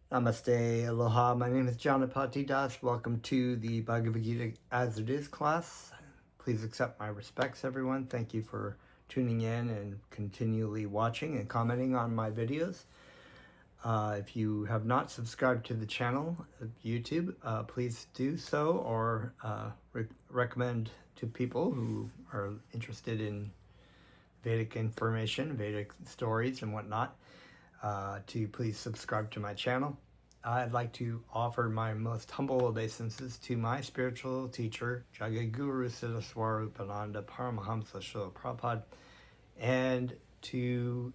Namaste, aloha. My name is Janapati Das. Welcome to the Bhagavad Gita as it is class. Please accept my respects, everyone. Thank you for tuning in and continually watching and commenting on my videos. If you have not subscribed to the channel of YouTube, please do so, or recommend to people who are interested in Vedic information, Vedic stories and whatnot, to please subscribe to my channel. I'd like to offer my most humble obeisances to my spiritual teacher, Jagadguru Siddhaswarupananda Paramahamsa Srila Prabhupada, and to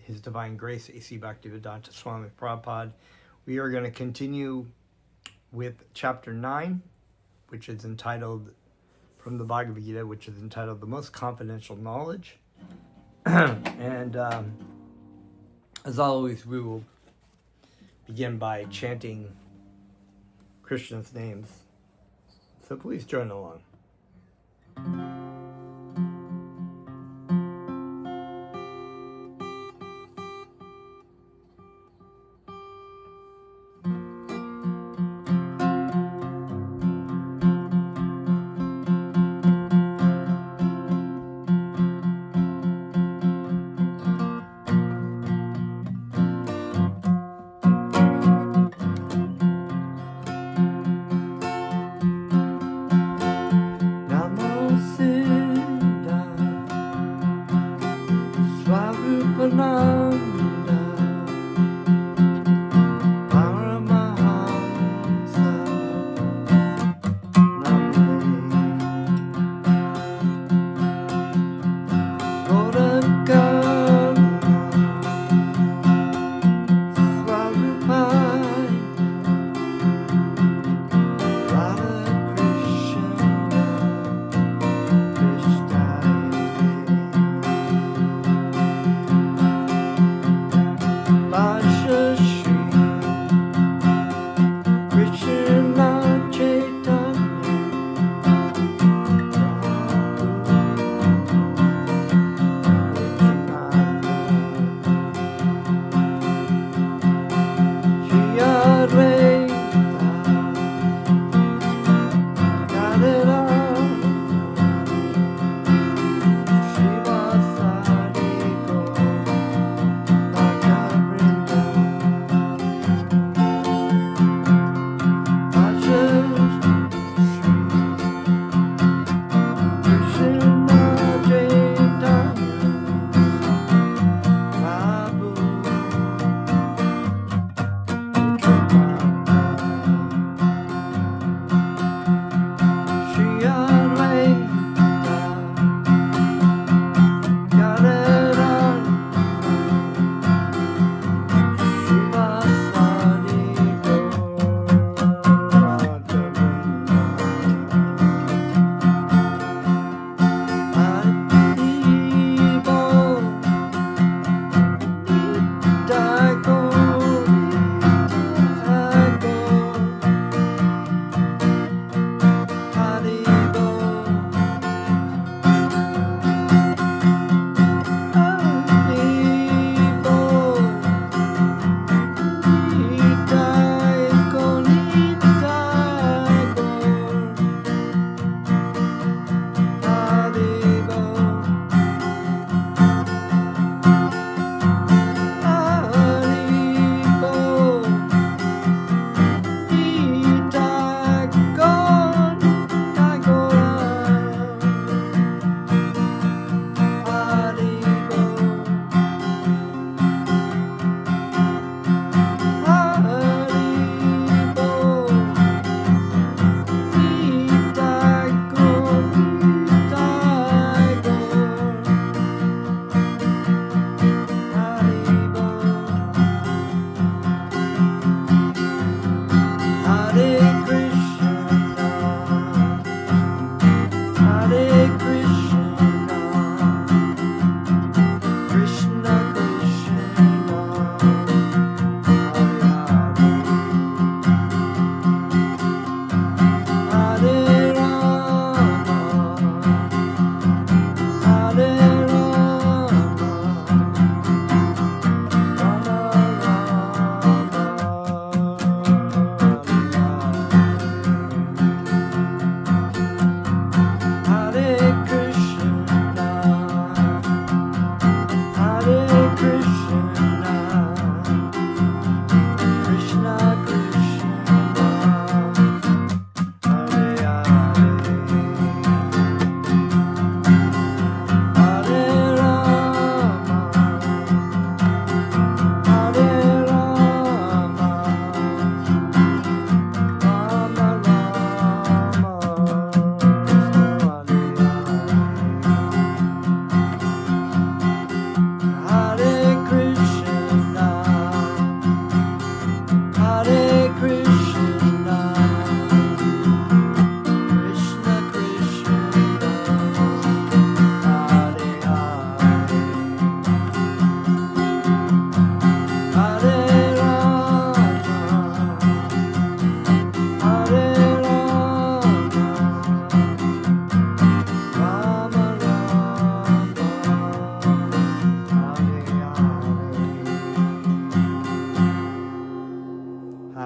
His Divine Grace, A.C. Bhaktivedanta Swami Prabhupada. We are going to continue with Chapter 9, which is entitled, from the Bhagavad Gita, which is entitled The Most Confidential Knowledge. And as always, we will begin by chanting Krishna's names. So please join along. Namo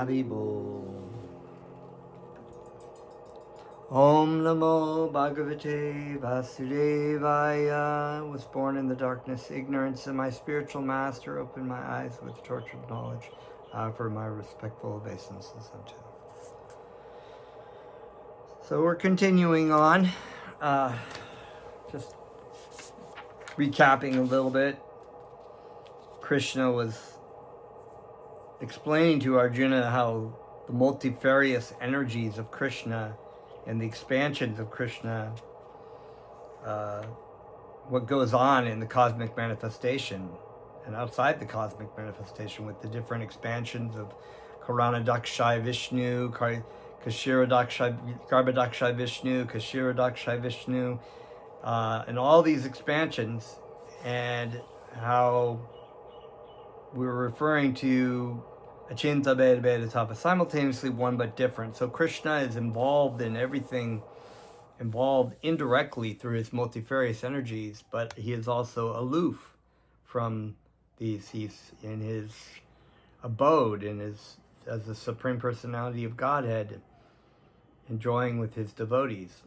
Haribol. Om Namo Bhagavate Vasudevaya. Was born in the darkness, ignorance, and my spiritual master opened my eyes with the torch of knowledge. For my respectful obeisances unto. So we're continuing on. Just recapping a little bit. Krishna was explaining to Arjuna how the multifarious energies of Krishna and the expansions of Krishna, what goes on in the cosmic manifestation and outside the cosmic manifestation with the different expansions of Karanadakshay Vishnu, Garbhadakshay Vishnu, Kashiradakshay Vishnu, and all these expansions, and how we're referring to Achinta Bheda Bheda Tapa, simultaneously one but different. So Krishna is involved in everything, involved indirectly through his multifarious energies, but he is also aloof from these. He's in his abode, as the Supreme Personality of Godhead, enjoying with his devotees.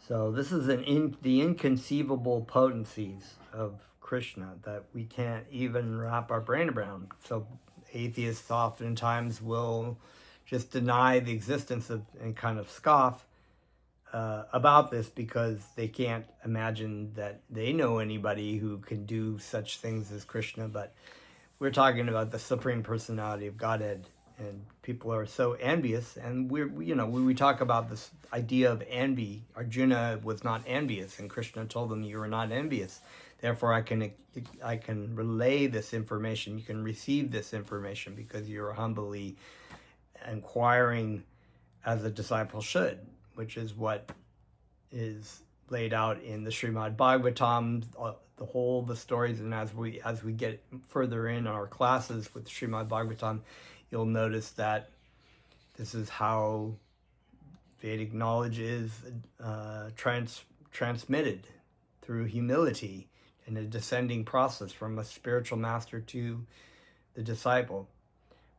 So this is the inconceivable potencies of Krishna that we can't even wrap our brain around. So atheists oftentimes will just deny the existence of and kind of scoff about this because they can't imagine that they know anybody who can do such things as Krishna. But we're talking about the Supreme Personality of Godhead, and people are so envious. And when we talk about this idea of envy, Arjuna was not envious, and Krishna told him, "You are not envious. Therefore, I can relay this information. You can receive this information because you're humbly inquiring as a disciple should," which is what is laid out in the Srimad Bhagavatam, the stories. And as we get further in our classes with Srimad Bhagavatam, you'll notice that this is how Vedic knowledge is transmitted through humility in a descending process from a spiritual master to the disciple.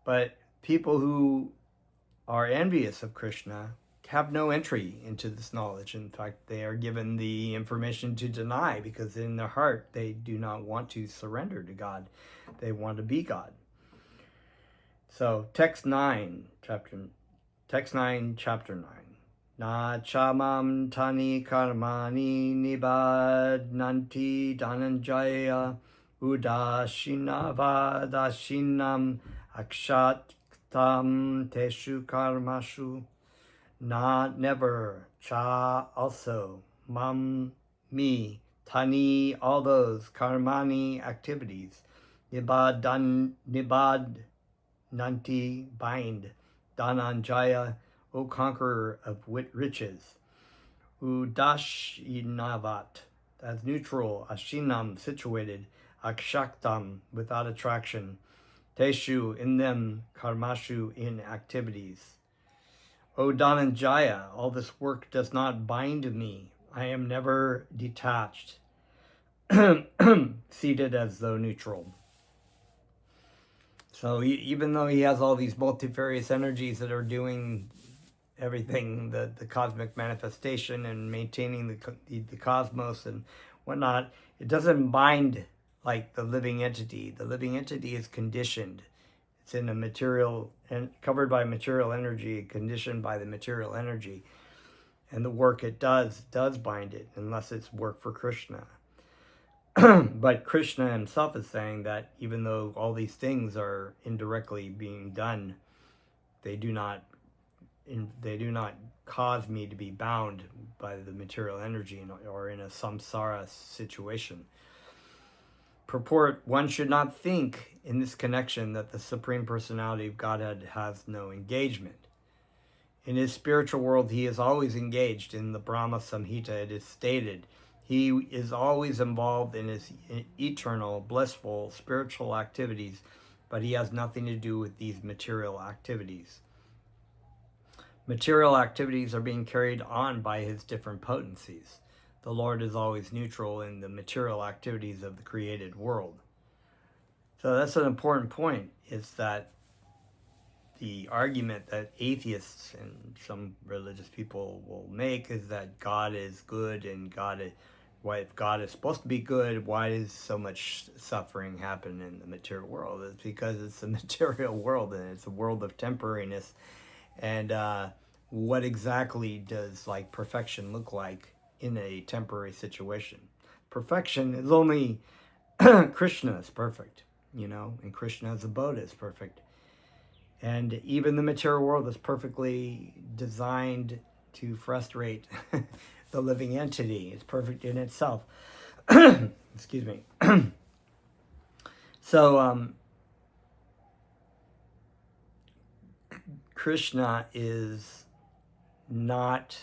But people who are envious of Krishna have no entry into this knowledge. In fact, they are given the information to deny because in their heart they do not want to surrender to God. They want to be God. So text 9, chapter 9. Na chamam tani karmani nibadnanti dhananjaya udashinavadashinam akshatam teshu karmashu. Not never, cha also, mam me, tani all those, karmani activities, nibad nanti bind, dhananjaya O conqueror of riches, udashinavat, that's neutral, ashinam, situated, akshaktam, without attraction, teshu, in them, karmashu, in activities. O Dhananjaya, all this work does not bind me. I am never detached, seated as though neutral. So even though he has all these multifarious energies that are doing everything, the cosmic manifestation and maintaining the cosmos and whatnot, it doesn't bind like the living entity. The living entity is conditioned. It's in a material and covered by material energy, conditioned by the material energy. And the work it does bind it, unless it's work for Krishna. But Krishna himself is saying that even though all these things are indirectly being done, they do not cause me to be bound by the material energy or in a samsara situation. Purport: one should not think in this connection that the Supreme Personality of Godhead has no engagement. In his spiritual world, he is always engaged. In the Brahma Samhita, it is stated, he is always involved in his eternal, blissful, spiritual activities, but he has nothing to do with these material activities. Material activities are being carried on by his different potencies. The Lord is always neutral in the material activities of the created world. So that's an important point, is that the argument that atheists and some religious people will make is that God is good, and if God is supposed to be good, why does so much suffering happen in the material world? It's because it's a material world, and it's a world of temporariness. And what exactly does like perfection look like in a temporary situation? Perfection is only Krishna is perfect, and Krishna as a Buddha is perfect. And even the material world is perfectly designed to frustrate the living entity. It's perfect in itself. Excuse me. So Krishna is not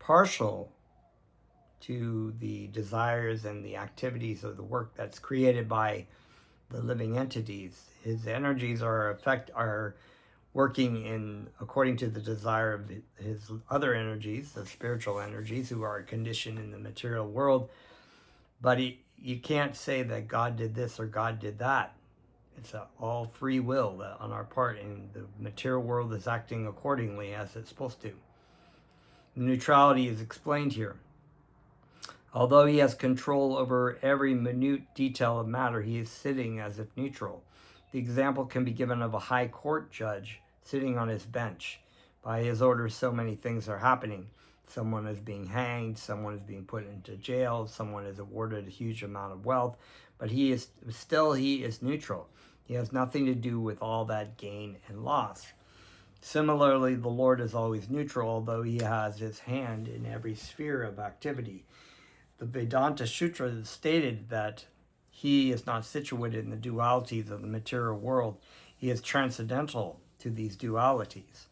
partial to the desires and the activities of the work that's created by the living entities. His energies are working according to the desire of his other energies, the spiritual energies, who are conditioned in the material world. But you can't say that God did this or God did that. It's all free will on our part, and the material world is acting accordingly as it's supposed to. Neutrality is explained here. Although he has control over every minute detail of matter, he is sitting as if neutral. The example can be given of a high court judge sitting on his bench. By his orders, so many things are happening. Someone is being hanged, someone is being put into jail, someone is awarded a huge amount of wealth, but he is neutral. He has nothing to do with all that gain and loss. Similarly, the Lord is always neutral, although he has his hand in every sphere of activity. The Vedanta Sutra stated that he is not situated in the dualities of the material world. He is transcendental to these dualities.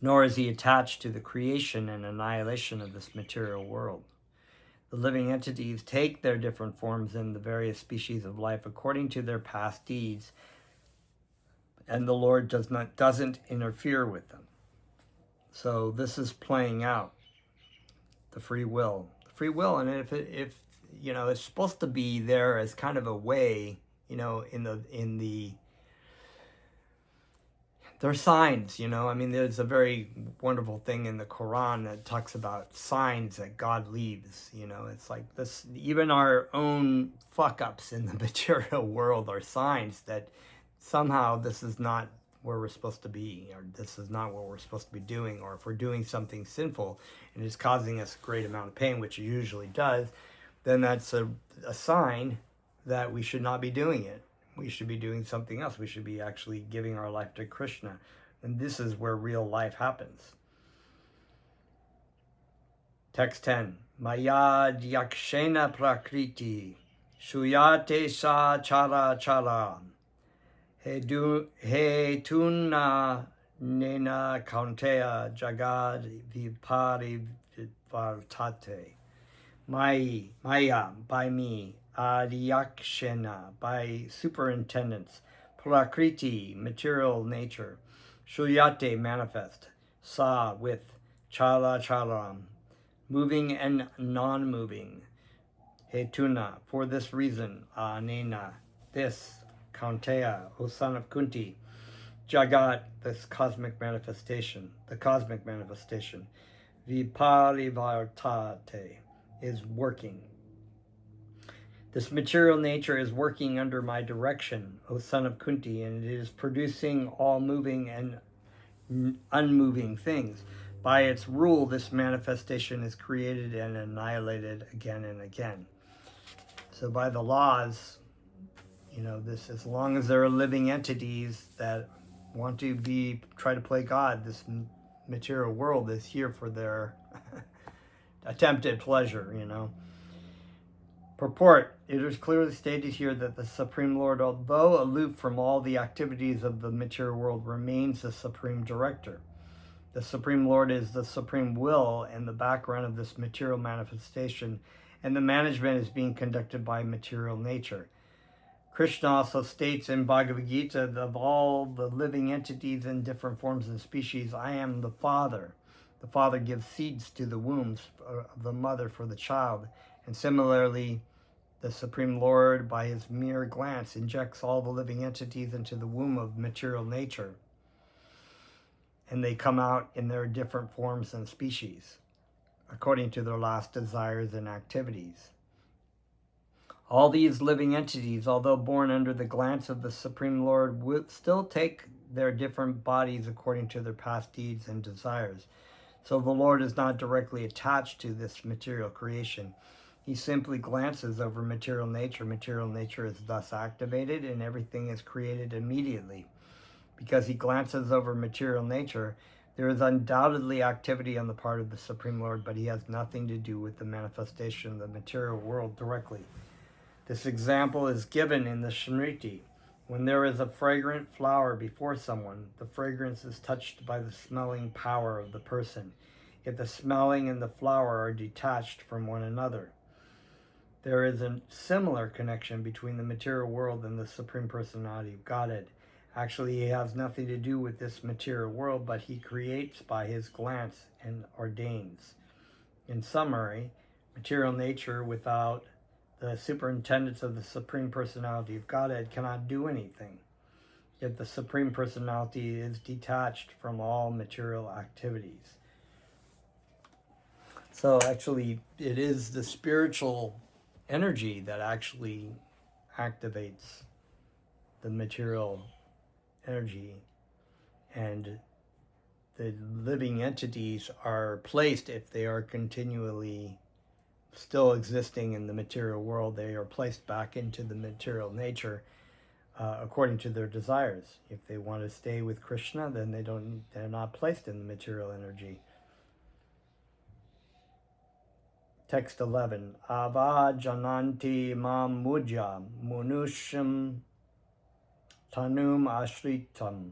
Nor is he attached to the creation and annihilation of this material world. The living entities take their different forms in the various species of life according to their past deeds, and the Lord doesn't interfere with them. So this is playing out the free will. And if it's supposed to be there as kind of a way, there's signs, there's a very wonderful thing in the Quran that talks about signs that God leaves, it's like this, even our own fuck ups in the material world are signs that somehow this is not where we're supposed to be, or this is not what we're supposed to be doing, or if we're doing something sinful and it's causing us a great amount of pain, which it usually does, then that's a sign that we should not be doing it. We should be doing something else. We should be actually giving our life to Krishna. And this is where real life happens. Text 10. Maya yakshena prakriti shuyate sa chara chara he tuna nena kaunteya jagad vipari vartate. Maya, by me, Adhyakshena, by superintendence, Prakriti, material nature, Shuyate, manifest, Sa, with, Chala Chalam, moving and non-moving, Hetuna, for this reason, Anena, this, Kaunteya, O son of Kunti, Jagat, this cosmic manifestation, the cosmic manifestation, Viparivartate, is working. This material nature is working under my direction, O son of Kunti, and it is producing all moving and unmoving things. By its rule, this manifestation is created and annihilated again and again. So by the laws, this, as long as there are living entities that want to try to play God, this material world is here for their attempted pleasure, Purport. It is clearly stated here that the Supreme Lord, although aloof from all the activities of the material world, remains the Supreme Director. The Supreme Lord is the Supreme Will and the background of this material manifestation, and the management is being conducted by material nature. Krishna also states in Bhagavad Gita, of all the living entities in different forms and species, I am the Father. The Father gives seeds to the wombs of the mother for the child. And similarly, The Supreme Lord, by his mere glance, injects all the living entities into the womb of material nature, and they come out in their different forms and species, according to their last desires and activities. All these living entities, although born under the glance of the Supreme Lord, will still take their different bodies according to their past deeds and desires. So the Lord is not directly attached to this material creation. He simply glances over material nature. Material nature is thus activated, and everything is created immediately. Because he glances over material nature, there is undoubtedly activity on the part of the Supreme Lord, but he has nothing to do with the manifestation of the material world directly. This example is given in the Smriti. When there is a fragrant flower before someone, the fragrance is touched by the smelling power of the person. Yet the smelling and the flower are detached from one another. There is a similar connection between the material world and the Supreme Personality of Godhead. Actually, he has nothing to do with this material world, but he creates by his glance and ordains. In summary, material nature without the superintendence of the Supreme Personality of Godhead cannot do anything. Yet the Supreme Personality is detached from all material activities. So actually, it is the spiritual energy that actually activates the material energy, and the living entities are placed, if they are continually still existing in the material world, they are placed back into the material nature according to their desires. If they want to stay with Krishna, then they're not placed in the material energy. Text 11. Ava jananti mam muja munusham tanum ashritam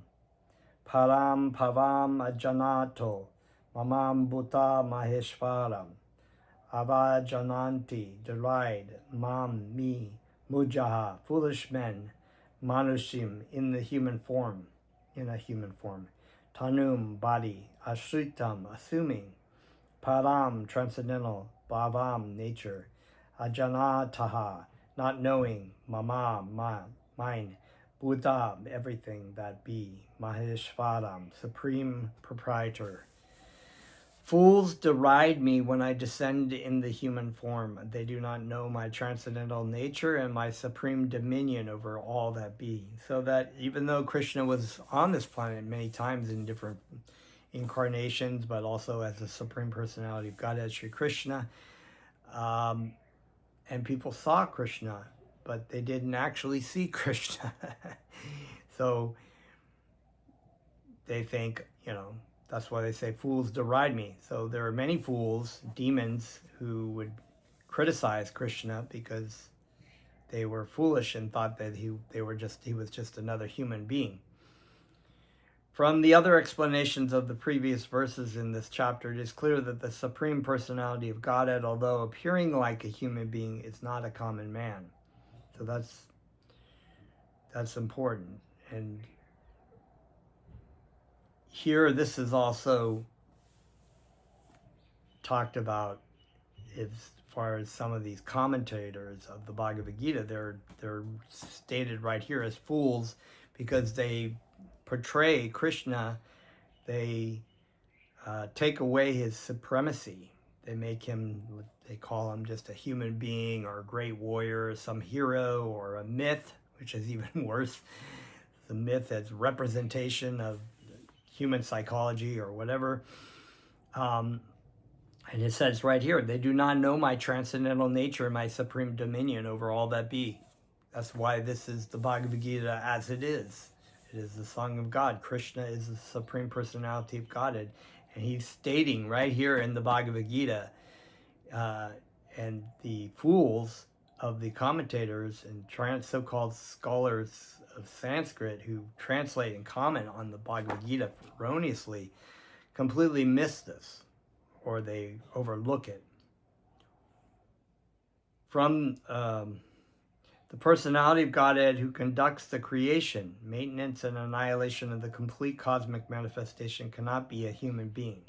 param pavam ajanato mamam bhuta maheshwaram. Ava jananti, deride, mam, me, mujaha, foolish men, manushim, in a human form, tanum, body, ashritam, assuming, param, transcendental, bhavam, nature, ajanataha, not knowing, mama, mine, buddha, everything that be, maheshwaram, supreme proprietor. Fools deride me when I descend in the human form. They do not know my transcendental nature and my supreme dominion over all that be. So that even though Krishna was on this planet many times in different incarnations, but also as the Supreme Personality of Godhead, Sri Krishna, and people saw Krishna, but they didn't actually see Krishna. So they think, that's why they say fools deride me. So there are many fools, demons, who would criticize Krishna because they were foolish and thought that he was just another human being. From the other explanations of the previous verses in this chapter, it is clear that the Supreme Personality of Godhead, although appearing like a human being, is not a common man. So that's important. And here, this is also talked about as far as some of these commentators of the Bhagavad Gita. They're stated right here as fools because they portray Krishna. They take away his supremacy. They call him just a human being or a great warrior, or some hero or a myth, which is even worse. The myth as representation of human psychology or whatever. And it says right here, they do not know my transcendental nature and my supreme dominion over all that be. That's why this is the Bhagavad Gita as it is. It is the song of God. Krishna is the Supreme Personality of Godhead. And he's stating right here in the Bhagavad Gita, and the fools of the commentators and so-called scholars of Sanskrit who translate and comment on the Bhagavad Gita erroneously completely miss this, or they overlook it. From the personality of Godhead who conducts the creation, maintenance, and annihilation of the complete cosmic manifestation cannot be a human being.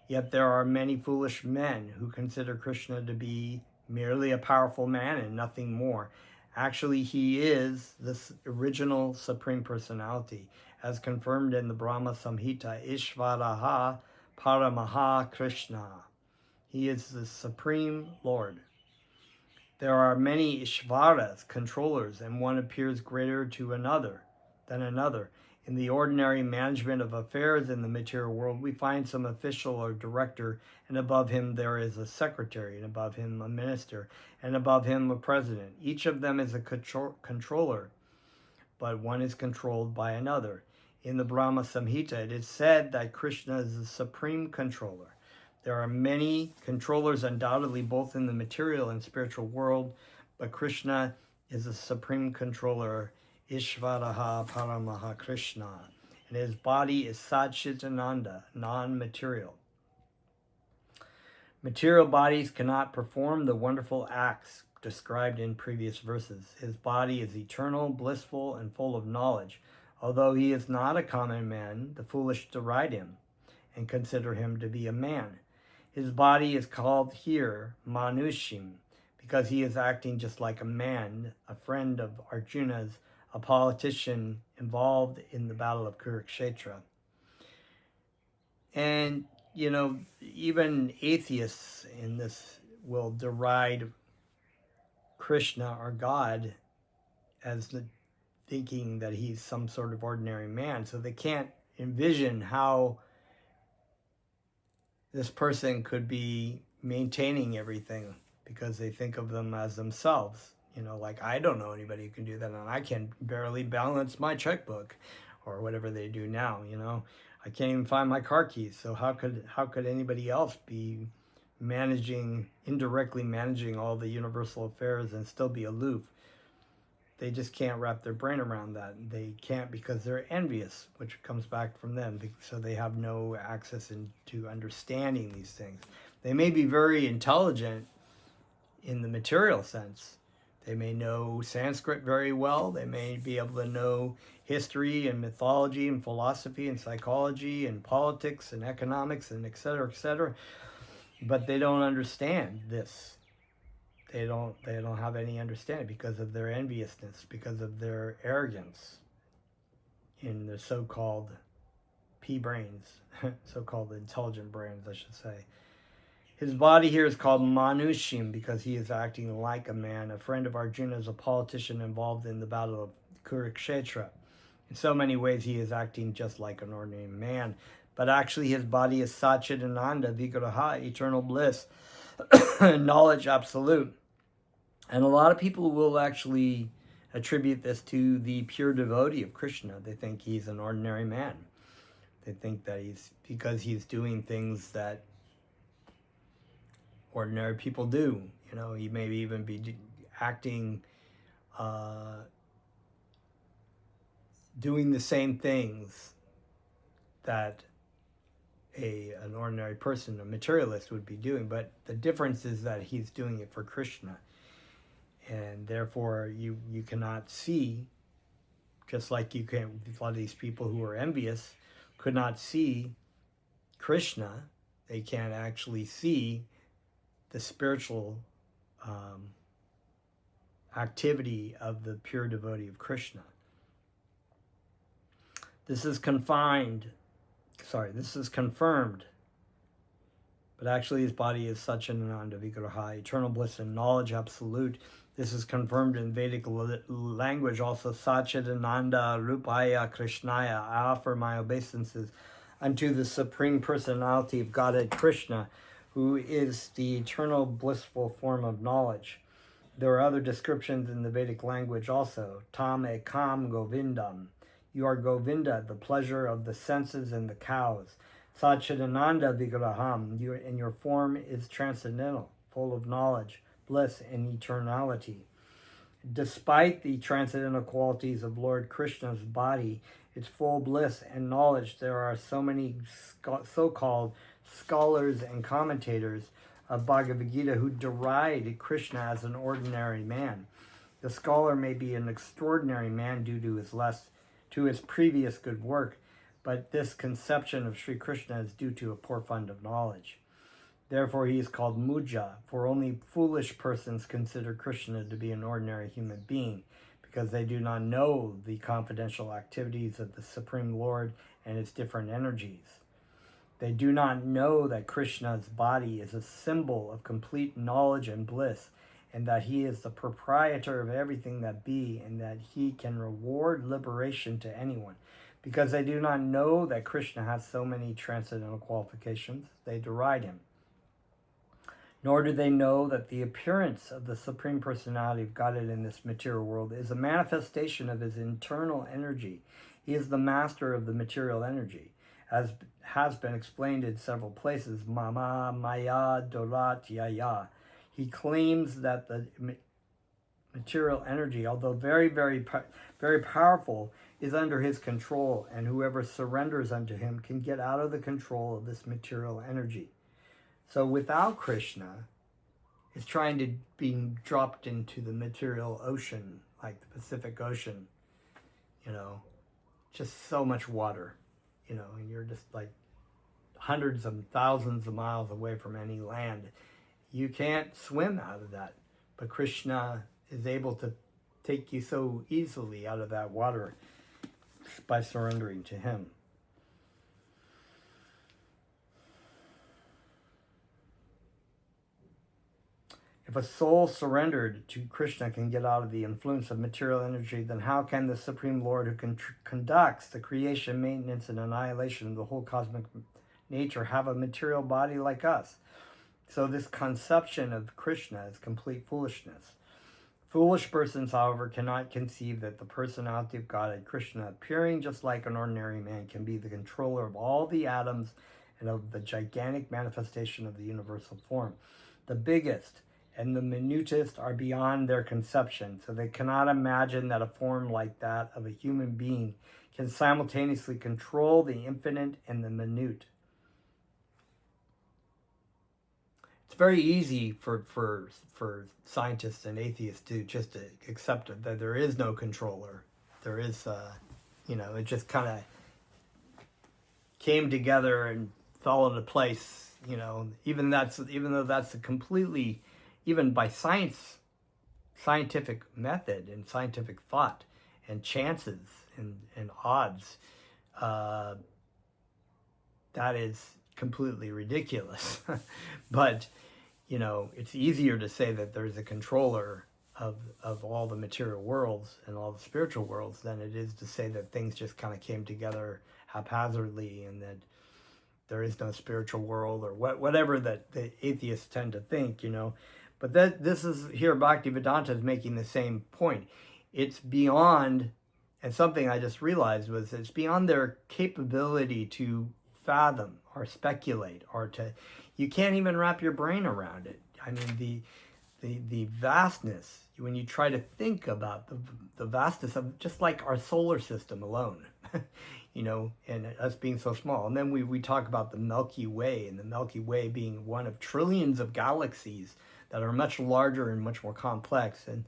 Yet there are many foolish men who consider Krishna to be merely a powerful man and nothing more. Actually, he is the original Supreme Personality, as confirmed in the Brahma Samhita, Ishvaraha Paramaha Krishna. He is the Supreme Lord. There are many Ishvaras, controllers, and one appears greater to another than another. In the ordinary management of affairs in the material world, we find some official or director, and above him there is a secretary, and above him a minister, and above him a president. Each of them is a controller, but one is controlled by another. In the Brahma Samhita, it is said that Krishna is the supreme controller. There are many controllers undoubtedly both in the material and spiritual world, but Krishna is the supreme controller, Ishvaraha Paramaha Krishna, and his body is Satchitananda, non-material. Material bodies cannot perform the wonderful acts described in previous verses. His body is eternal, blissful, and full of knowledge. Although he is not a common man, the foolish deride him and consider him to be a man. His body is called here Manushim because he is acting just like a man, a friend of Arjuna's, a politician involved in the battle of Kurukshetra. And, you know, even atheists in this will deride Krishna or God as thinking that he's some sort of ordinary man. So they can't envision how this person could be maintaining everything because they think of them as themselves. You know, like, I don't know anybody who can do that, and I can barely balance my checkbook or whatever they do now, you know. I can't even find my car keys, so how could anybody else be indirectly managing all the universal affairs and still be aloof? They just can't wrap their brain around that. They can't because they're envious, which comes back from them. So they have no access into understanding these things. They may be very intelligent in the material sense. They may know Sanskrit very well. They may be able to know history and mythology and philosophy and psychology and politics and economics and et cetera, but they don't understand this. They don't have any understanding because of their enviousness, because of their arrogance in their so-called P-brains, so-called intelligent brains, I should say. His body here is called Manushim because he is acting like a man. A friend of Arjuna is a politician involved in the battle of Kurukshetra. In so many ways, he is acting just like an ordinary man. But actually, his body is Satchitananda, Vigraha, eternal bliss, knowledge absolute. And a lot of people will actually attribute this to the pure devotee of Krishna. They think he's an ordinary man. They think that because he's doing things that ordinary people do. You know, he may even be acting, doing the same things that an ordinary person, a materialist, would be doing. But the difference is that he's doing it for Krishna. And therefore, you cannot see, just like you can, a lot of these people who are envious could not see Krishna. They can't actually see the spiritual activity of the pure devotee of Krishna. This is confirmed, but actually his body is Satchitananda Vigraha, eternal bliss and knowledge absolute. This is confirmed in Vedic language also. Satchitananda Rupaya Krishnaya. I offer my obeisances unto the Supreme Personality of Godhead Krishna, who is the eternal blissful form of knowledge. There are other descriptions in the Vedic language also. Tam ekam govindam. You are Govinda, the pleasure of the senses and the cows. Satchitananda Vigraham. And your form is transcendental, full of knowledge, bliss, and eternality. Despite the transcendental qualities of Lord Krishna's body, its full bliss and knowledge, there are so many so-called scholars and commentators of Bhagavad Gita who deride Krishna as an ordinary man. The scholar may be an extraordinary man due to his previous good work, but this conception of Sri Krishna is due to a poor fund of knowledge. Therefore he is called Muja, for only foolish persons consider Krishna to be an ordinary human being, because they do not know the confidential activities of the Supreme Lord and its different energies. They do not know that Krishna's body is a symbol of complete knowledge and bliss, and that he is the proprietor of everything that be, and that he can reward liberation to anyone. Because they do not know that Krishna has so many transcendental qualifications, they deride him. Nor do they know that the appearance of the Supreme Personality of Godhead in this material world is a manifestation of his internal energy. He is the master of the material energy, as has been explained in several places. Mama Maya Dorat Yaya. He claims that the material energy, although very, very, very powerful, is under his control, and whoever surrenders unto him can get out of the control of this material energy. So without Krishna, it's trying to be dropped into the material ocean, like the Pacific Ocean, just so much water, and you're just like hundreds of thousands of miles away from any land. You can't swim out of that, but Krishna is able to take you so easily out of that water by surrendering to him. If a soul surrendered to Krishna can get out of the influence of material energy, then how can the Supreme Lord, who conducts the creation, maintenance, and annihilation of the whole cosmic nature, have a material body like us? So this conception of Krishna is complete foolishness. Foolish persons, however, cannot conceive that the personality of Godhead, Krishna, appearing just like an ordinary man, can be the controller of all the atoms and of the gigantic manifestation of the universal form. The biggest and the minutest are beyond their conception, so they cannot imagine that a form like that of a human being can simultaneously control the infinite and the minute. It's very easy for scientists and atheists to just accept that there is no controller. There is, it just kind of came together and fell into place. Even though that's a completely, even by scientific method and scientific thought and chances and odds, that is completely ridiculous. But it's easier to say that there's a controller of all the material worlds and all the spiritual worlds than it is to say that things just kind of came together haphazardly and that there is no spiritual world, or whatever that the atheists tend to think, But this is here, Bhaktivedanta is making the same point. It's beyond, and something I just realized was it's beyond their capability to fathom or speculate, or you can't even wrap your brain around it. I mean, the vastness, when you try to think about the vastness of just like our solar system alone, and us being so small. And then we talk about the Milky Way, and the Milky Way being one of trillions of galaxies that are much larger and much more complex. And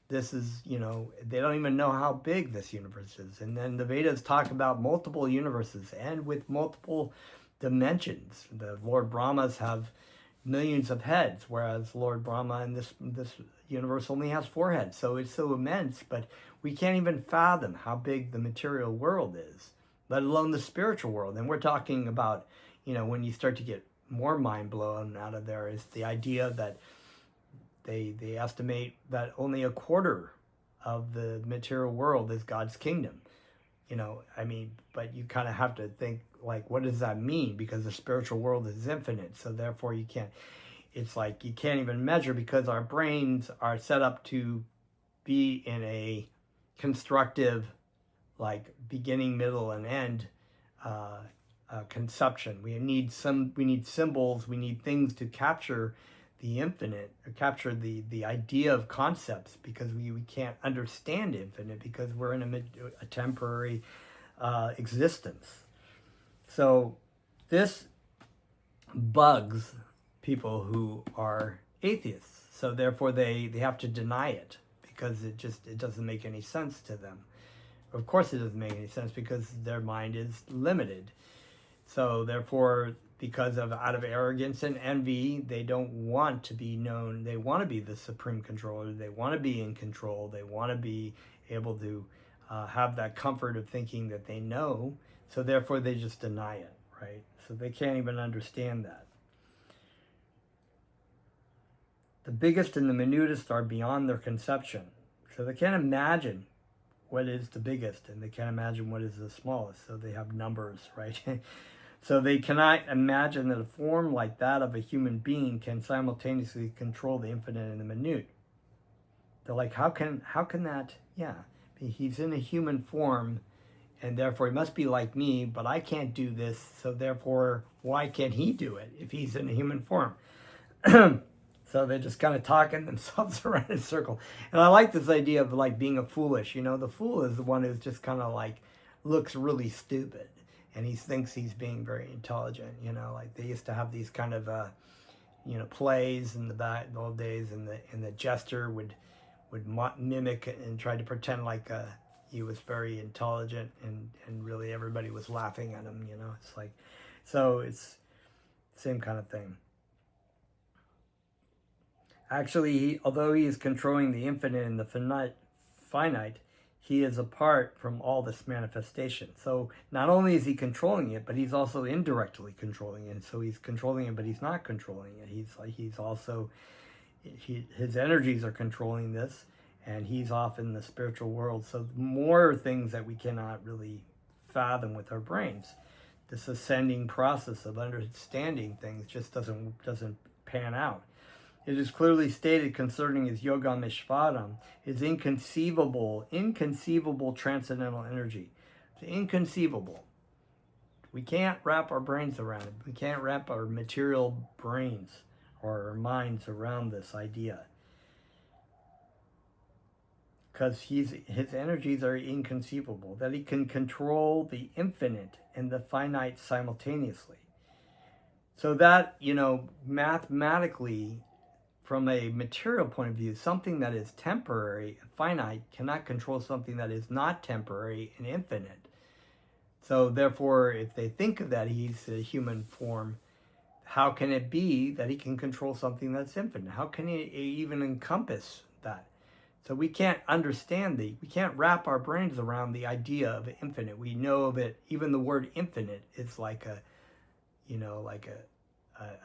this is, they don't even know how big this universe is. And then the Vedas talk about multiple universes and with multiple dimensions. The Lord Brahmas have millions of heads, whereas Lord Brahma in this universe only has 4 heads. So it's so immense, but we can't even fathom how big the material world is, let alone the spiritual world. And we're talking about, when you start to get more mind blown out of there, is the idea that they estimate that only a quarter of the material world is God's kingdom. But you kind of have to think, like, what does that mean? Because the spiritual world is infinite, so therefore it's like you can't even measure, because our brains are set up to be in a constructive, like, beginning, middle, and end conception. We need symbols, we need things to capture the infinite, or capture the idea of concepts, because we can't understand infinite, because we're in a temporary existence. So this bugs people who are atheists. So therefore they have to deny it, because it doesn't make any sense to them. Of course it doesn't make any sense, because their mind is limited. So therefore because of out of arrogance and envy, they don't want to be known. They want to be the supreme controller. They want to be in control. They want to be able to have that comfort of thinking that they know. So therefore, they just deny it, right? So they can't even understand that. The biggest and the minutest are beyond their conception. So they can't imagine what is the biggest, and they can't imagine what is the smallest. So they have numbers, right? So they cannot imagine that a form like that of a human being can simultaneously control the infinite and the minute. They're like, how can that? Yeah, he's in a human form, and therefore he must be like me, but I can't do this, so therefore why can't he do it if he's in a human form? So they're just kind of talking themselves around in a circle. And I like this idea of like being a foolish. You know, the fool is the one who's just kind of like looks really stupid, and he thinks he's being very intelligent. You know, like they used to have these kind of plays in the old days, and the jester would mimic and try to pretend like he was very intelligent, and really everybody was laughing at him. You know, it's like, so it's the same kind of thing. Actually, although he is controlling the infinite and the finite, he is apart from all this manifestation. So not only is he controlling it, but he's also indirectly controlling it. So he's controlling it, but he's not controlling it. His energies are controlling this, and he's off in the spiritual world. So more things that we cannot really fathom with our brains. This ascending process of understanding things just doesn't pan out. It is clearly stated concerning his Yogam Ishvaram, his inconceivable transcendental energy. It's inconceivable. We can't wrap our brains around it. We can't wrap our material brains or our minds around this idea. Because his energies are inconceivable, that he can control the infinite and the finite simultaneously. So that, mathematically, from a material point of view, something that is temporary, finite, cannot control something that is not temporary and infinite. So therefore, if they think of that he's a human form, how can it be that he can control something that's infinite? How can he even encompass that? So we can't understand we can't wrap our brains around the idea of infinite. We know of it, even the word infinite is like a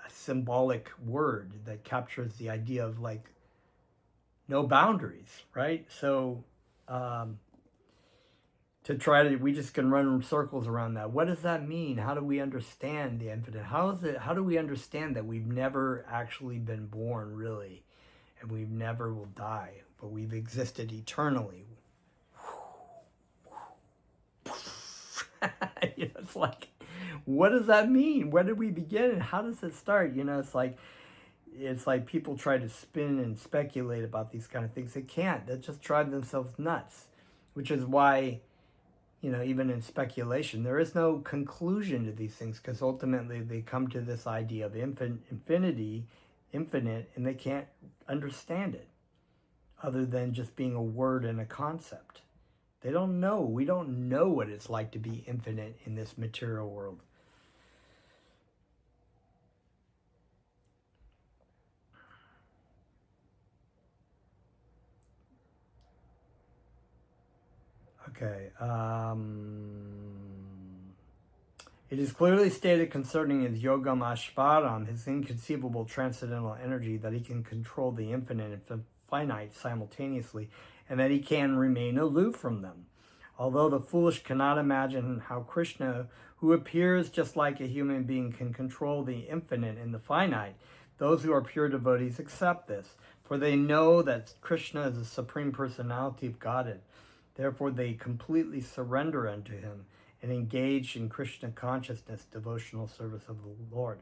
symbolic word that captures the idea of like no boundaries, right? So we just can run circles around that. What does that mean? How do we understand the infinite? How do we understand that we've never actually been born really, and we never will die, but we've existed eternally? It's like, what does that mean? Where did we begin and how does it start? It's like people try to spin and speculate about these kind of things. They can't. They just drive themselves nuts, which is why, even in speculation, there is no conclusion to these things, because ultimately they come to this idea of infinite, and they can't understand it other than just being a word and a concept. They don't know. We don't know what it's like to be infinite in this material world. Okay. It is clearly stated concerning his Yogam Ashvaram, his inconceivable transcendental energy, that he can control the infinite and finite simultaneously, and that he can remain aloof from them. Although the foolish cannot imagine how Krishna, who appears just like a human being, can control the infinite and the finite, those who are pure devotees accept this, for they know that Krishna is the Supreme Personality of Godhead. Therefore, they completely surrender unto him and engage in Krishna consciousness, devotional service of the Lord.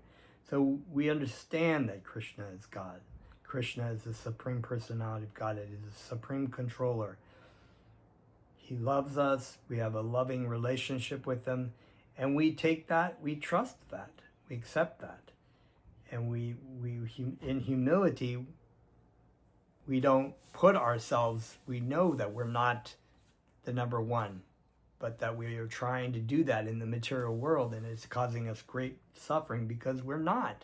So we understand that Krishna is God. Krishna is the Supreme Personality of Godhead. He is the Supreme Controller. He loves us. We have a loving relationship with him. And we take that, we trust that, we accept that. And we in humility, we don't put ourselves, we know that we're not the number one, but that we are trying to do that in the material world, and it's causing us great suffering because we're not.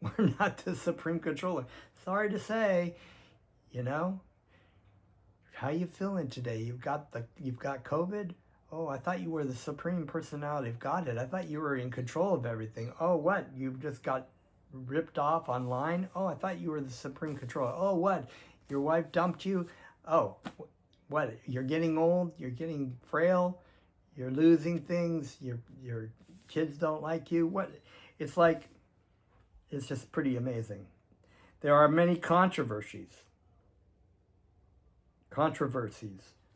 We're not the supreme controller. Sorry to say, you know. How you feeling today? You've got COVID? Oh, I thought you were the supreme personality of Godhead. I thought you were in control of everything. Oh, what? You've just got ripped off online? Oh, I thought you were the supreme controller. Oh, what? Your wife dumped you? Oh, what? You're getting old? You're getting frail? You're losing things? Your kids don't like you? What? It's like, it's just pretty amazing. There are many controversies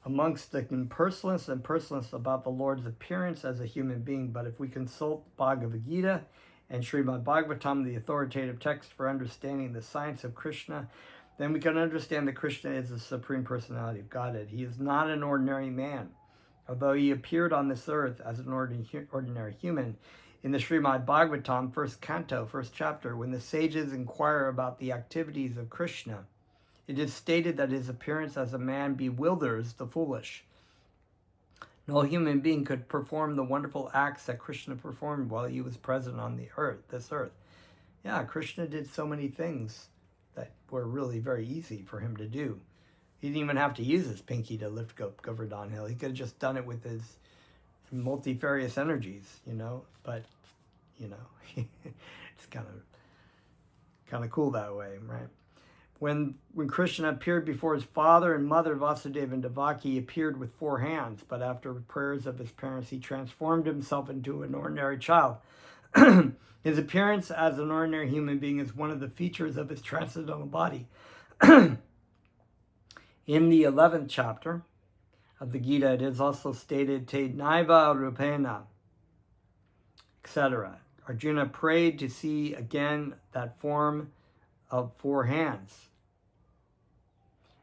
amongst the impersonalists and personalists about the Lord's appearance as a human being. But if we consult Bhagavad Gita and Srimad Bhagavatam, the authoritative text for understanding the science of Krishna, then we can understand that Krishna is the supreme personality of Godhead. He is not an ordinary man. Although he appeared on this earth as an ordinary human, in the Srimad Bhagavatam, first canto, first chapter, when the sages inquire about the activities of Krishna, it is stated that his appearance as a man bewilders the foolish. No human being could perform the wonderful acts that Krishna performed while he was present on this earth. Yeah, Krishna did so many things that were really very easy for him to do. He didn't even have to use his pinky to lift Govardhan Hill. He could have just done it with his multifarious energies, But, it's kind of cool that way, right? When Krishna appeared before his father and mother, Vasudeva and Devaki, he appeared with 4 hands, but after prayers of his parents, he transformed himself into an ordinary child. His appearance as an ordinary human being is one of the features of his transcendental body. In the 11th chapter of the Gita, it is also stated, Te Naiva Rupena, etc. Arjuna prayed to see again that form of 4 hands.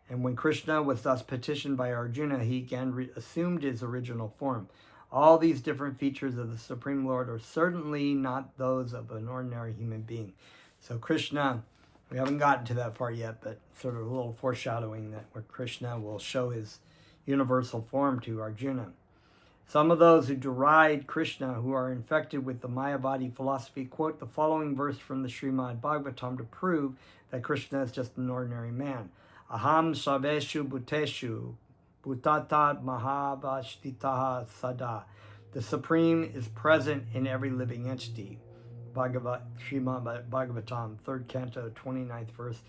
And when Krishna was thus petitioned by Arjuna, he again assumed his original form. All these different features of the Supreme Lord are certainly not those of an ordinary human being. So Krishna, we haven't gotten to that part yet, but sort of a little foreshadowing that where Krishna will show his universal form to Arjuna. Some of those who deride Krishna, who are infected with the Mayavadi philosophy, quote the following verse from the Srimad Bhagavatam to prove that Krishna is just an ordinary man. Aham sarveshu bhuteshu bhutatat mahavashtitaha sada. The Supreme is present in every living entity. Srimad Bhagavatam, 3rd canto, 29th verse,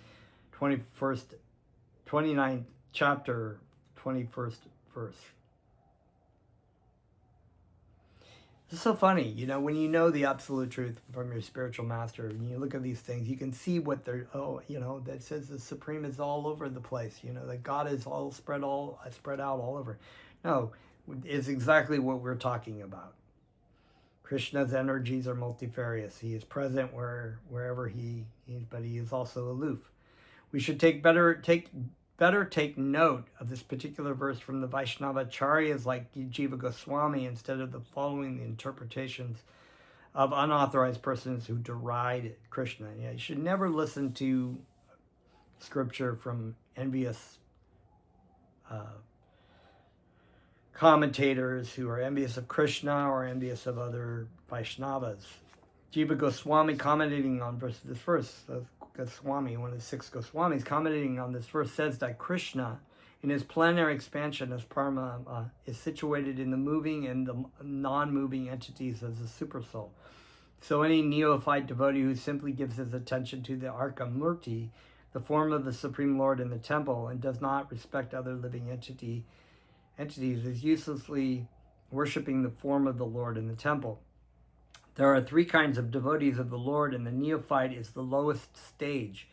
29th chapter, 21st verse. It's so funny, when you know the absolute truth from your spiritual master, and you look at these things, you can see what they're, that says the Supreme is all over the place, that God is all spread out all over. No, it's exactly what we're talking about. Krishna's energies are multifarious. He is present wherever he is, but he is also aloof. We should take note of this particular verse from the Vaishnava Acharyas like Jiva Goswami instead of following the interpretations of unauthorized persons who deride Krishna. Yeah, you should never listen to scripture from envious commentators who are envious of Krishna or envious of other Vaishnavas. Jiva Goswami commenting on this verse, Goswami, one of the 6 Goswamis, commenting on this verse, says that Krishna, in his plenary expansion as Paramatma, is situated in the moving and the non-moving entities as a supersoul. So any neophyte devotee who simply gives his attention to the Arkamurti, the form of the Supreme Lord in the temple, and does not respect other living entities, is uselessly worshiping the form of the Lord in the temple. There are 3 kinds of devotees of the Lord, and the neophyte is the lowest stage.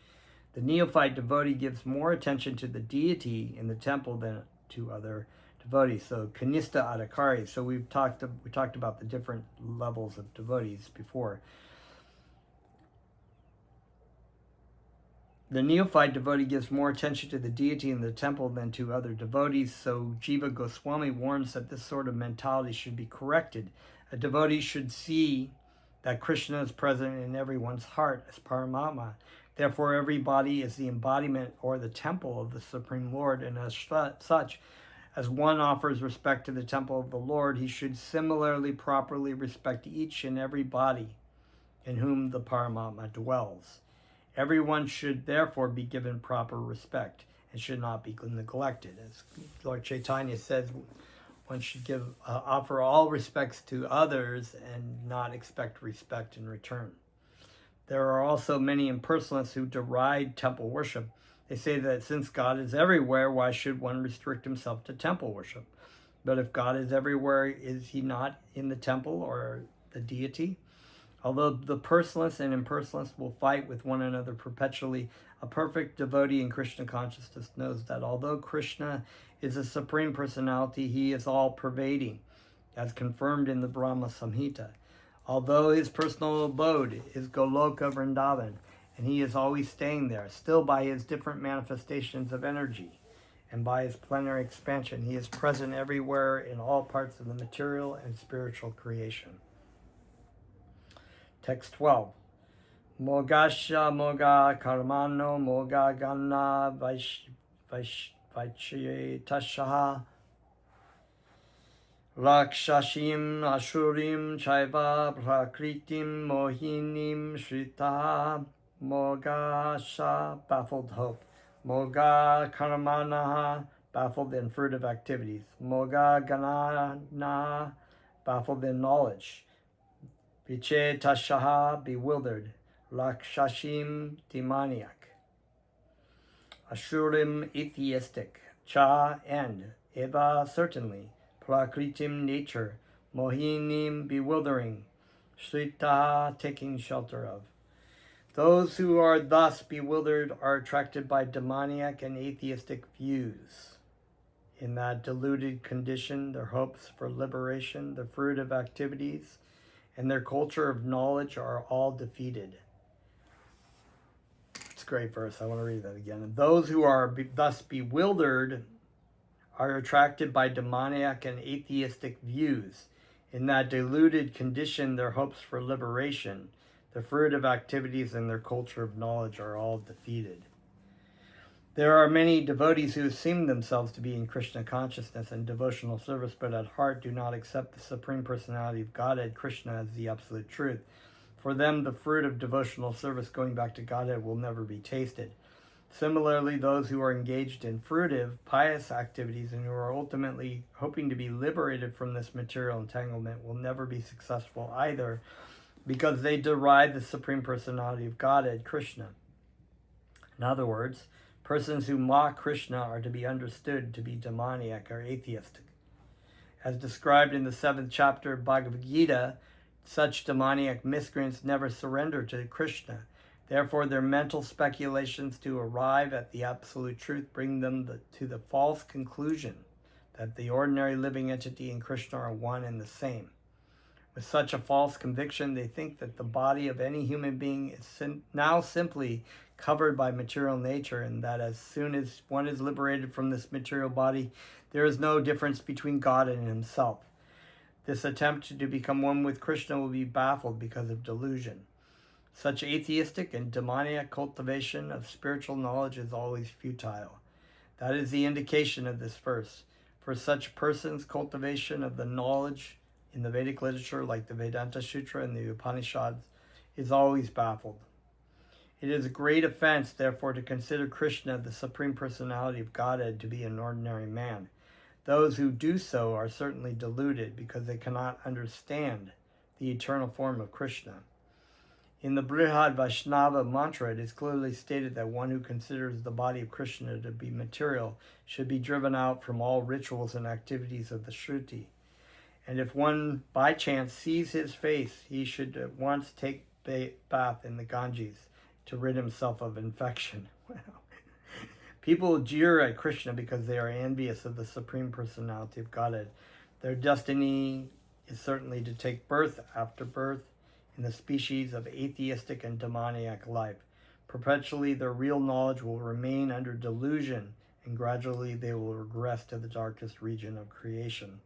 The neophyte devotee gives more attention to the deity in the temple than to other devotees. So, Kanista Adhikari. So we talked about the different levels of devotees before. The neophyte devotee gives more attention to the deity in the temple than to other devotees. So Jiva Goswami warns that this sort of mentality should be corrected. A devotee should see that Krishna is present in everyone's heart as Paramatma. Therefore, every body is the embodiment or the temple of the Supreme Lord, and as such, As one offers respect to the temple of the Lord, he should similarly properly respect each and every body in whom the Paramatma dwells. Everyone should therefore be given proper respect and should not be neglected. As Lord Chaitanya says, one should offer all respects to others and not expect respect in return. There are also many impersonalists who deride temple worship. They say that since God is everywhere, why should one restrict himself to temple worship? But if God is everywhere, is he not in the temple or the deity? Although the personalists and impersonalists will fight with one another perpetually, a perfect devotee in Krishna consciousness knows that although Krishna is a supreme personality, he is all-pervading, as confirmed in the Brahma Samhita. Although his personal abode is Goloka Vrindavan, and he is always staying there, still by his different manifestations of energy and by his plenary expansion, he is present everywhere in all parts of the material and spiritual creation. Text 12. Mogasha moga karmano moga gana vaishyetashaha rakshashim ashurim chaiva prakritim mohinim shrita mogasha baffled hope, moga karmanaha baffled in fruitive activities, moga ganana baffled in knowledge, Vicchetashaha, bewildered, Lakshashim, demoniac, Ashurim, atheistic, Cha, end, Eva, certainly, Prakritim, nature, Mohinim, bewildering, Shrita, taking shelter of. Those who are thus bewildered are attracted by demoniac and atheistic views. In that deluded condition, their hopes for liberation, the fruitive activities, and their culture of knowledge are all defeated. It's a great verse. I want to read that again. And those who are thus bewildered are attracted by demoniac and atheistic views. In that deluded condition, their hopes for liberation, their fruitive activities, and their culture of knowledge are all defeated. There are many devotees who esteem themselves to be in Krishna consciousness and devotional service, but at heart do not accept the Supreme Personality of Godhead, Krishna, as the absolute truth. For them, the fruit of devotional service going back to Godhead will never be tasted. Similarly, those who are engaged in fruitive, pious activities and who are ultimately hoping to be liberated from this material entanglement will never be successful either, because they deride the Supreme Personality of Godhead, Krishna. In other words, persons who mock Krishna are to be understood to be demoniac or atheistic. As described in the 7th chapter of Bhagavad Gita, such demoniac miscreants never surrender to Krishna. Therefore, their mental speculations to arrive at the absolute truth bring them to the false conclusion that the ordinary living entity and Krishna are one and the same. With such a false conviction, they think that the body of any human being is now simply covered by material nature, and that as soon as one is liberated from this material body, there is no difference between God and himself. This attempt to become one with Krishna will be baffled because of delusion. Such atheistic and demoniac cultivation of spiritual knowledge is always futile. That is the indication of this verse. For such persons, cultivation of the knowledge in the Vedic literature, like the Vedanta Sutra and the Upanishads, is always baffled. It is a great offense, therefore, to consider Krishna, the Supreme Personality of Godhead, to be an ordinary man. Those who do so are certainly deluded because they cannot understand the eternal form of Krishna. In the Brihad Vaishnava mantra, it is clearly stated that one who considers the body of Krishna to be material should be driven out from all rituals and activities of the Shruti. And if one by chance sees his face, he should at once take bath in the Ganges to rid himself of infection. Wow. People jeer at Krishna because they are envious of the Supreme Personality of Godhead. Their destiny is certainly to take birth after birth in the species of atheistic and demoniac life. Perpetually, their real knowledge will remain under delusion, and gradually they will regress to the darkest region of creation.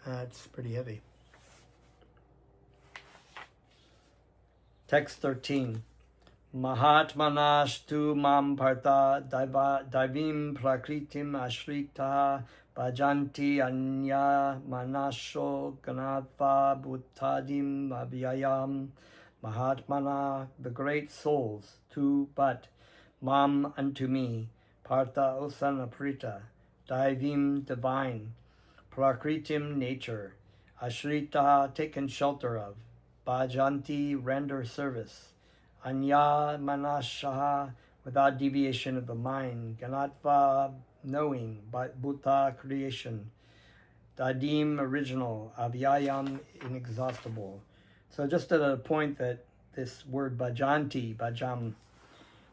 That's pretty heavy. Text 13. Mahatmanastu mam partha divim prakritim ashrita bhajanti anya manasho ganatva bhuttadim abhyayam. Mahatmana, the great souls, to but mam unto me, partha osanaprita, divim divine, prakritim nature, ashrita taken shelter of, bhajanti render service, anya manashaha without deviation of the mind, ganatva knowing, but bhuta creation, dadim original, avyayam inexhaustible. So just at a point that this word bhajam,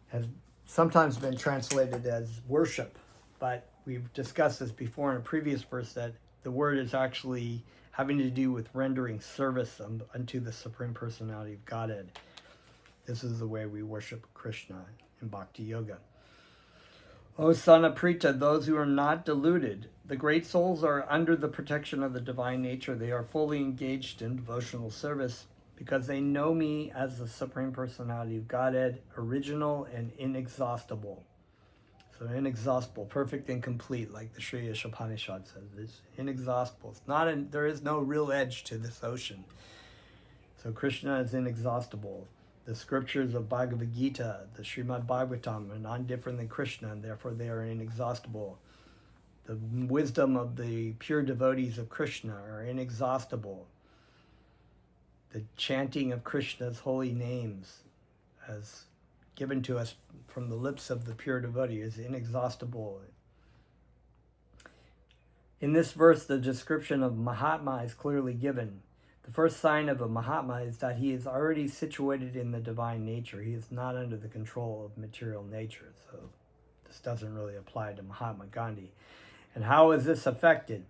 has sometimes been translated as worship, but we've discussed this before in a previous verse that the word is actually having to do with rendering service unto the Supreme Personality of Godhead. This is the way we worship Krishna in Bhakti Yoga. O Sanaprita, those who are not deluded, the great souls are under the protection of the divine nature. They are fully engaged in devotional service because they know me as the Supreme Personality of Godhead, original and inexhaustible. So inexhaustible, perfect and complete, like the Sri Upanishad says. It's inexhaustible. There is no real edge to this ocean. So Krishna is inexhaustible. The scriptures of Bhagavad Gita, the Srimad Bhagavatam, are not different than Krishna, and therefore they are inexhaustible. The wisdom of the pure devotees of Krishna are inexhaustible. The chanting of Krishna's holy names, as given to us from the lips of the pure devotee, is inexhaustible. In this verse, the description of Mahatma is clearly given. The first sign of a Mahatma is that he is already situated in the divine nature. He is not under the control of material nature. So this doesn't really apply to Mahatma Gandhi. And how is this affected?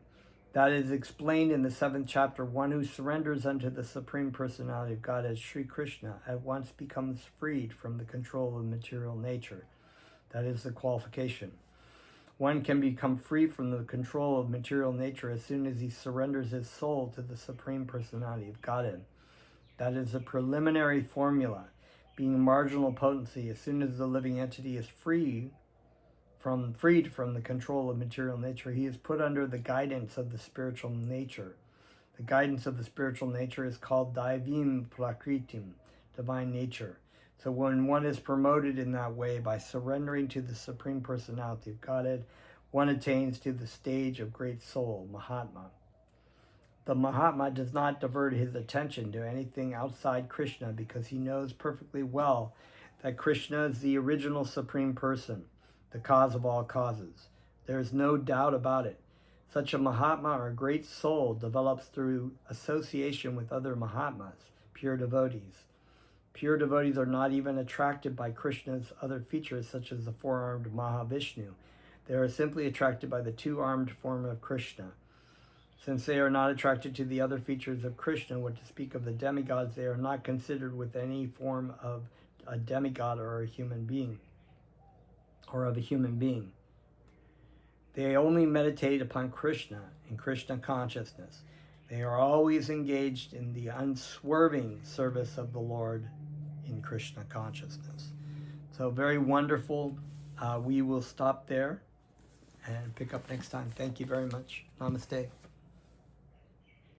That is explained in the 7th chapter. One who surrenders unto the Supreme Personality of God as Sri Krishna at once becomes freed from the control of material nature. That is the qualification. One can become free from the control of material nature as soon as he surrenders his soul to the Supreme Personality of Godhead. That is a preliminary formula. Being marginal potency, as soon as the living entity is freed from the control of material nature, he is put under the guidance of the spiritual nature. The guidance of the spiritual nature is called Daivim Prakritim, divine nature. So when one is promoted in that way by surrendering to the Supreme Personality of Godhead, one attains to the stage of great soul, Mahatma. The Mahatma does not divert his attention to anything outside Krishna because he knows perfectly well that Krishna is the original Supreme Person, the cause of all causes. There is no doubt about it. Such a Mahatma or great soul develops through association with other Mahatmas, pure devotees. Pure devotees are not even attracted by Krishna's other features, such as the four-armed Mahavishnu. They are simply attracted by the two-armed form of Krishna. Since they are not attracted to the other features of Krishna, what to speak of the demigods, they are not considered with any form of a demigod or a human being, or of a human being. They only meditate upon Krishna and Krishna consciousness. They are always engaged in the unswerving service of the Lord in Krishna consciousness. So very wonderful. We will stop there and pick up next time. Thank you very much. Namaste.